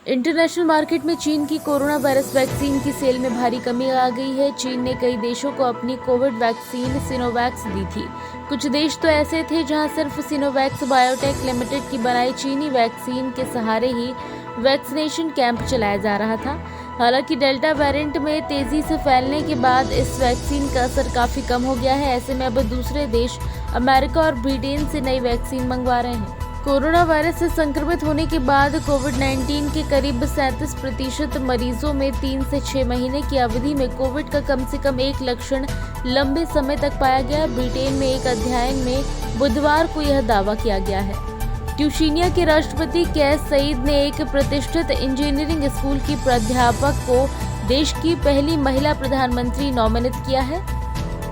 International market में चीन की कोरोना वायरस वैक्सीन की सेल में भारी कमी आ गई है। चीन ने कई देशों को अपनी कोविड वैक्सीन सिनोवैक्स दी थी। कुछ देश तो ऐसे थे जहां सिर्फ सिनोवैक्स बायोटेक लिमिटेड की बनाई चीनी वैक्सीन के सहारे ही वैक्सीनेशन कैंप चलाया जा रहा था। हालांकि डेल्टा वेरिएंट में तेजी से फैलने के बाद इस वैक्सीन का असर काफी कम हो गया है। ऐसे में अब दूसरे देश अमेरिका और ब्रिटेन से नई वैक्सीन मंगवा रहे हैं। कोरोना वायरस से संक्रमित होने के बाद कोविड-19 के करीब 37% मरीजों में 3 से 6 महीने की अवधि में कोविड का कम से कम एक लक्षण लंबे समय तक पाया गया। ब्रिटेन में एक अध्ययन में बुधवार को यह दावा किया गया है। ट्यूनीशिया के राष्ट्रपति कैस सईद ने एक प्रतिष्ठित इंजीनियरिंग स्कूल की प्राध्यापक को देश की पहली महिला प्रधानमंत्री नॉमिनेट किया है।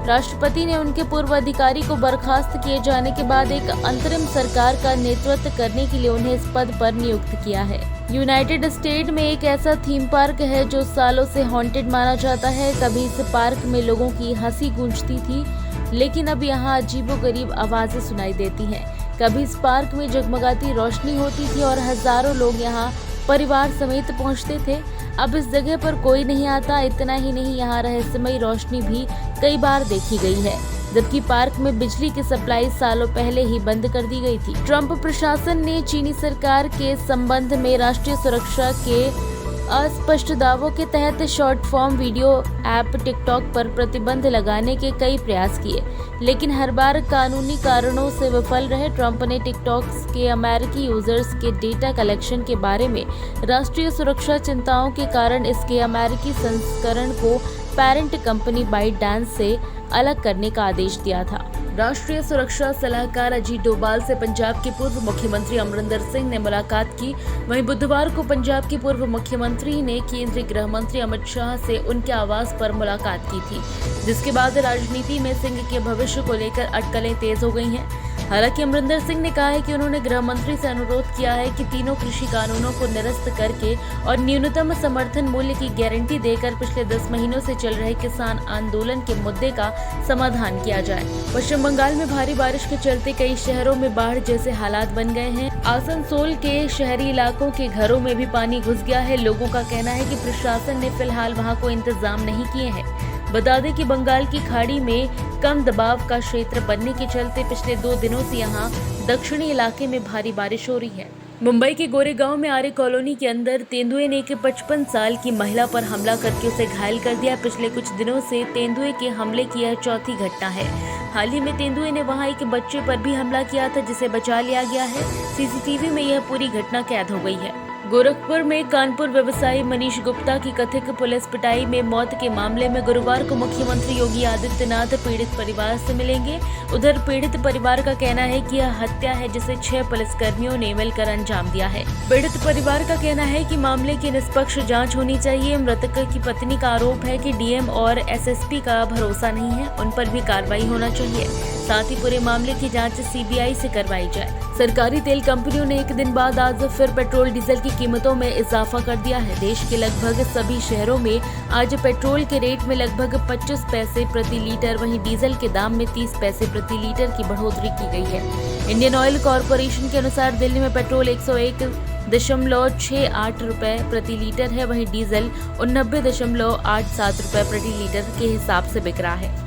राष्ट्रपति ने उनके पूर्व अधिकारी को बर्खास्त किए जाने के बाद एक अंतरिम सरकार का नेतृत्व करने के लिए उन्हें इस पद पर नियुक्त किया है। यूनाइटेड स्टेट में एक ऐसा थीम पार्क है जो सालों से हॉन्टेड माना जाता है। कभी इस पार्क में लोगों की हंसी गूंजती थी, लेकिन अब यहाँ अजीबोगरीब आवाजें सुनाई देती हैं। कभी इस पार्क में जगमगाती रोशनी होती थी और हजारों लोग यहाँ परिवार समेत पहुँचते थे। अब इस जगह पर कोई नहीं आता। इतना ही नहीं, यहाँ रहस्यमयी रोशनी भी कई बार देखी गई है, जबकि पार्क में बिजली की सप्लाई सालों पहले ही बंद कर दी गई थी। ट्रंप प्रशासन ने चीनी सरकार के संबंध में राष्ट्रीय सुरक्षा के अस्पष्ट दावों के तहत short form video app TikTok पर प्रतिबंध लगाने के कई प्रयास किए, लेकिन हर बार कानूनी कारणों से विफल रहे। ट्रंप ने टिकटॉक के अमेरिकी यूजर्स के डेटा कलेक्शन के बारे में राष्ट्रीय सुरक्षा चिंताओं के कारण इसके अमेरिकी संस्करण को पेरेंट कंपनी बाइटडांस से अलग करने का आदेश दिया था। राष्ट्रीय सुरक्षा सलाहकार अजीत डोभाल से पंजाब के पूर्व मुख्यमंत्री अमरिंदर सिंह ने मुलाकात की। वहीं बुधवार को पंजाब के पूर्व मुख्यमंत्री ने केंद्रीय गृह मंत्री अमित शाह से उनके आवास पर मुलाकात की थी, जिसके बाद राजनीति में सिंह के भविष्य को लेकर अटकलें तेज हो गई हैं। हालांकि अमरिंदर सिंह ने कहा है कि उन्होंने गृह मंत्री से अनुरोध किया है कि तीनों कृषि कानूनों को निरस्त करके और न्यूनतम समर्थन मूल्य की गारंटी देकर पिछले 10 महीनों से चल रहे किसान आंदोलन के मुद्दे का समाधान किया जाए। पश्चिम बंगाल में भारी बारिश के चलते कई शहरों में बाढ़ जैसे हालात बन गए हैं। आसनसोल के शहरी इलाकों के घरों में भी पानी घुस गया है। लोगों का कहना है कि प्रशासन ने फिलहाल वहां कोई इंतजाम नहीं किए हैं। बता दें कि बंगाल की खाड़ी में कम दबाव का क्षेत्र बनने के चलते पिछले 2 दिनों से यहां दक्षिणी इलाके में भारी बारिश हो रही है। मुंबई के गोरेगांव में आर्य कॉलोनी के अंदर तेंदुए ने एक 55 साल की महिला पर हमला करके उसे घायल कर दिया। पिछले कुछ दिनों से तेंदुए के हमले की यह चौथी घटना है। हाल ही में तेंदुए ने वहां एक बच्चे पर भी हमला किया था, जिसे बचा लिया गया है। सीसीटीवी में यह पूरी घटना कैद हो गई है। गोरखपुर में कानपुर व्यवसायी मनीष गुप्ता की कथित पुलिस पिटाई में मौत के मामले में गुरुवार को मुख्यमंत्री योगी आदित्यनाथ पीड़ित परिवार से मिलेंगे। उधर पीड़ित परिवार का कहना है कि यह हत्या है जिसे 6 पुलिसकर्मियों ने मिलकर अंजाम दिया है। पीड़ित परिवार का कहना है कि मामले की निष्पक्ष जांच होनी चाहिए। मृतक की पत्नी का आरोप है कि डीएम और एसएसपी का भरोसा नहीं है, उन पर भी कार्रवाई होना चाहिए। साथ ही पूरे मामले की जांच सीबीआई से करवाई जाए। सरकारी तेल कंपनियों ने एक दिन बाद आज फिर पेट्रोल डीजल की कीमतों में इजाफा कर दिया है। देश के लगभग सभी शहरों में आज पेट्रोल के रेट में लगभग 25 पैसे प्रति लीटर, वहीं डीजल के दाम में 30 पैसे प्रति लीटर की बढ़ोतरी की गई है। इंडियन ऑयल कॉरपोरेशन के अनुसार दिल्ली में पेट्रोल 101.68 रुपए प्रति लीटर है, वहीं डीजल 89.87 रुपए प्रति लीटर के हिसाब से बिक रहा है।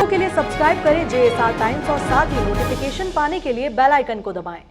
के लिए सब्सक्राइब करें JSR टाइम्स और साथ ही नोटिफिकेशन पाने के लिए बेल आइकन को दबाएं।